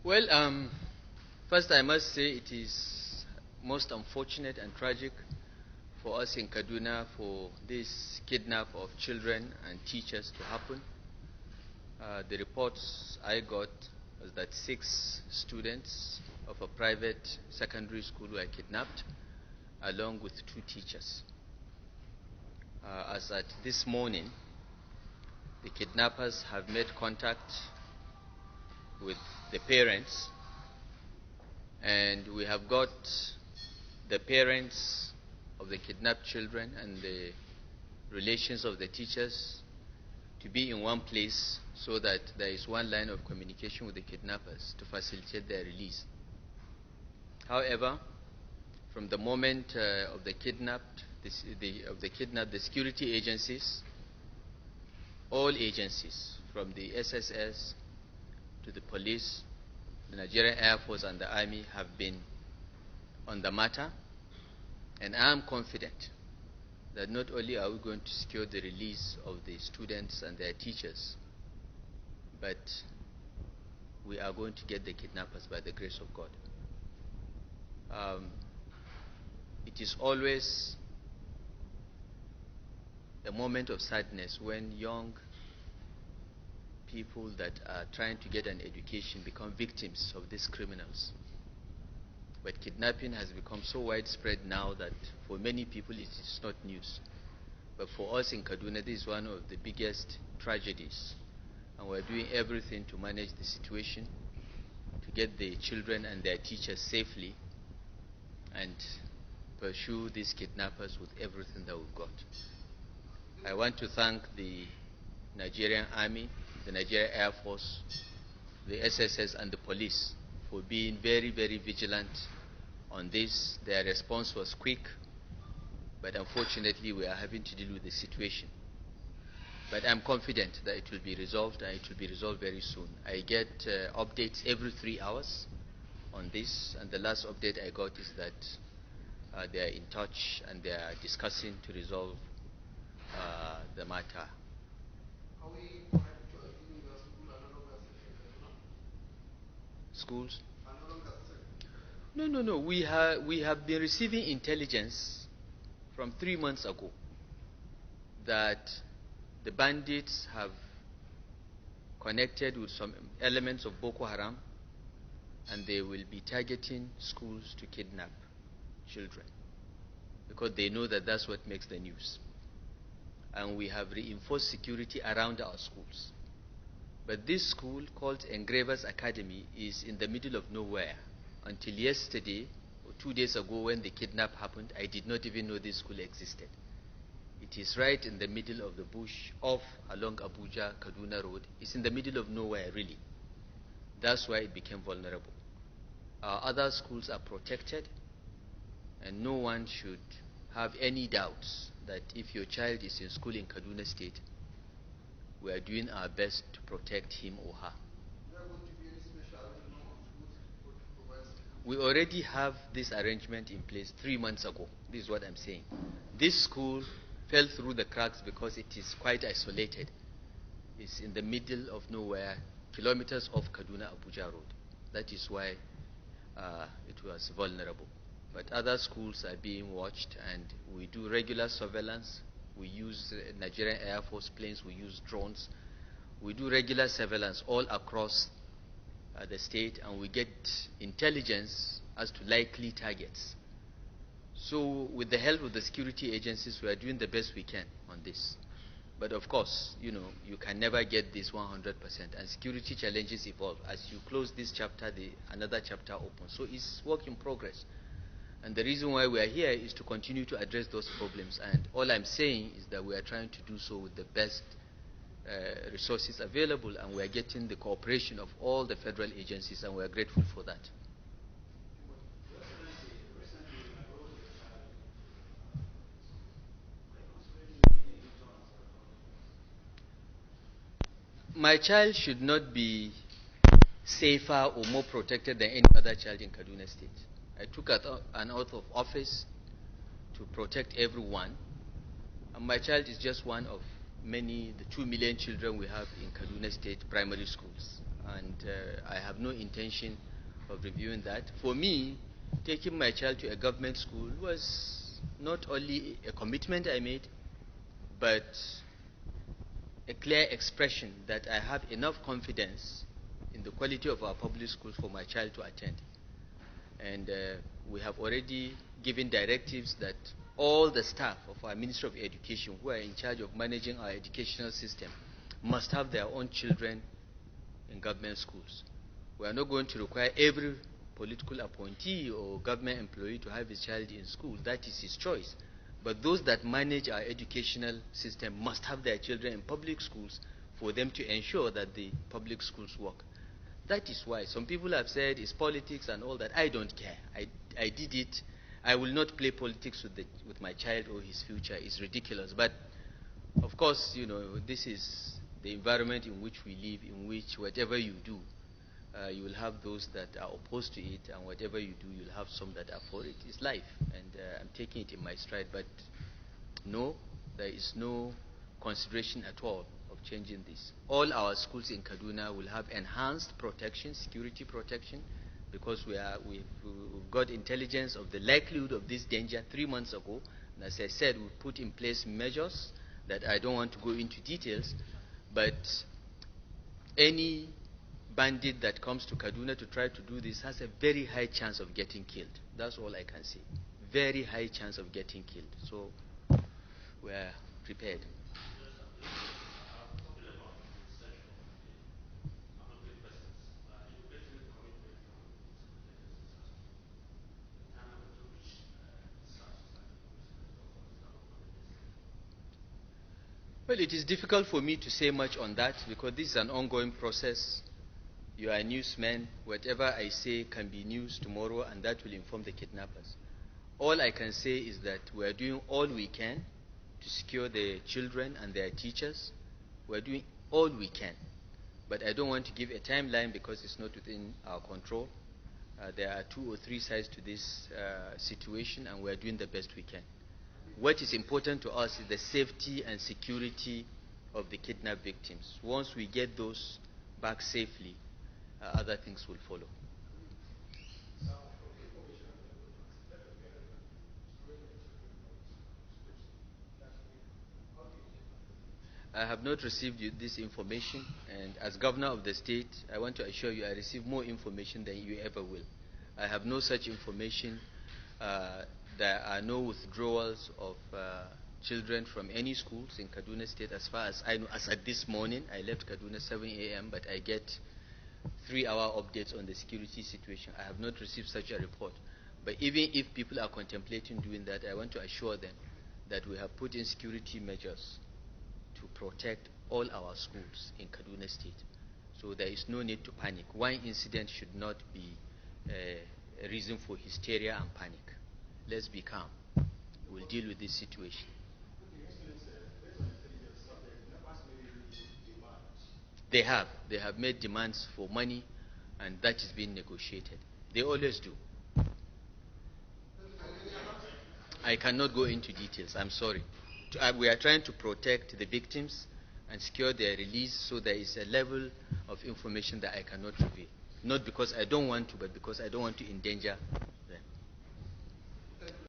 Well, first I must say it is most unfortunate and tragic for us in Kaduna for this kidnap of children and teachers to happen. The reports I got was that 6 students of a private secondary school were kidnapped along with 2 teachers. As at this morning, the kidnappers have made contact with the parents, and we have got the parents of the kidnapped children and the relations of the teachers to be in one place so that there is one line of communication with the kidnappers to facilitate their release. However, from the moment of the kidnap, the security agencies, all agencies, from the SSS to the police, the Nigerian Air Force and the Army, have been on the matter, and I am confident that not only are we going to secure the release of the students and their teachers, but we are going to get the kidnappers by the grace of God. It is always a moment of sadness when young people that are trying to get an education become victims of these criminals. But kidnapping has become so widespread now that for many people it is not news. But for us in Kaduna, this is one of the biggest tragedies. And we're doing everything to manage the situation, to get the children and their teachers safely, and pursue these kidnappers with everything that we've got. I want to thank the Nigerian Army, the Nigerian Air Force, the SSS and the police for being very, very vigilant on this. Their response was quick, but unfortunately we are having to deal with the situation. But I'm confident that it will be resolved, and it will be resolved very soon. I get updates every 3 hours on this, and the last update I got is that they are in touch and they are discussing to resolve the matter. Are we correct to assuming the schools are no longer safe in Kaduna? Schools? Are no longer safe? No. We have been receiving intelligence from 3 months ago that the bandits have connected with some elements of Boko Haram, and they will be targeting schools to kidnap children because they know that that's what makes the news. And we have reinforced security around our schools. But this school, called Engravers Academy, is in the middle of nowhere. Until yesterday, or 2 days ago when the kidnap happened, I did not even know this school existed. It is right in the middle of the bush, off along Abuja-Kaduna Road. It's in the middle of nowhere, really. That's why it became vulnerable. Our other schools are protected, and no one should have any doubts that if your child is in school in Kaduna State, we are doing our best to protect him or her. Is there going to be any special arrangement on schools to provide security? We already have this arrangement in place 3 months ago. This is what I'm saying. This school fell through the cracks because it is quite isolated. It's in the middle of nowhere, kilometers off Kaduna-Abuja Road. That is why it was vulnerable. But other schools are being watched, and we do regular surveillance. We use Nigerian Air Force planes, we use drones. We do regular surveillance all across the state, and we get intelligence as to likely targets. So with the help of the security agencies, we are doing the best we can on this. But of course, you can never get this 100%, and security challenges evolve. As you close this chapter, another chapter opens. So it's work in progress. And the reason why we are here is to continue to address those problems. And all I'm saying is that we are trying to do so with the best resources available, and we are getting the cooperation of all the federal agencies, and we are grateful for that. Recently, I wrote a child into what's really making you turn about this? My child should not be safer or more protected than any other child in Kaduna State. I took an oath of office to protect everyone, and my child is just one of many, the 2 million children we have in Kaduna State primary schools. and I have no intention of reviewing that. For me, taking my child to a government school was not only a commitment I made, but a clear expression that I have enough confidence in the quality of our public schools for my child to attend. And we have already given directives that all the staff of our Ministry of Education who are in charge of managing our educational system must have their own children in government schools. We are not going to require every political appointee or government employee to have his child in school. That is his choice. But those that manage our educational system must have their children in public schools for them to ensure that the public schools work. That is why some people have said it's politics and all that. I don't care. I did it. I will not play politics with my child or his future. It's ridiculous. But of course, you know, this is the environment in which we live, in which whatever you do, you will have those that are opposed to it, and whatever you do, you'll have some that are for it. It's life, and I'm taking it in my stride. But no, there is no consideration at all of changing this. All our schools in Kaduna will have enhanced protection, security protection, because we've got intelligence of the likelihood of this danger 3 months ago. And as I said, we put in place measures that I don't want to go into details, but any bandit that comes to Kaduna to try to do this has a very high chance of getting killed. That's all I can say. Very high chance of getting killed. So we are prepared. Talking about the insertion of the appropriate persons, you making a commitment from security agencies as to the time limit to which such is likely to be executed, or is that not going to be executed? Well, it is difficult for me to say much on that because this is an ongoing process. You are a newsman. Whatever I say can be news tomorrow, and that will inform the kidnappers. All I can say is that we are doing all we can to secure the children and their teachers. We are doing all we can. But I don't want to give a timeline because it's not within our control. There are 2 or 3 sides to this situation, and we are doing the best we can. What is important to us is the safety and security of the kidnapped victims. Once we get those back safely, other things will follow. Sir, from the information available to us, let a parent throwing their children in public schools without knowing. How do you think that is? I have not received this information, and as governor of the state, I want to assure you I receive more information than you ever will. I have no such information. There are no withdrawals of children from any schools in Kaduna State as far as I know. As at this morning, I left Kaduna 7 a.m., but I get 3-hour updates on the security situation. I have not received such a report. But even if people are contemplating doing that, I want to assure them that we have put in security measures to protect all our schools in Kaduna State. So there is no need to panic. One incident should not be a reason for hysteria and panic. Let's be calm. We'll deal with this situation. Okay, which means, based on intelligence, have the kidnappers made any demands? They have made demands for money, and that is being negotiated. They always do. I cannot go into details. I'm sorry. We are trying to protect the victims and secure their release, so there is a level of information that I cannot reveal. Not because I don't want to, but because I don't want to endanger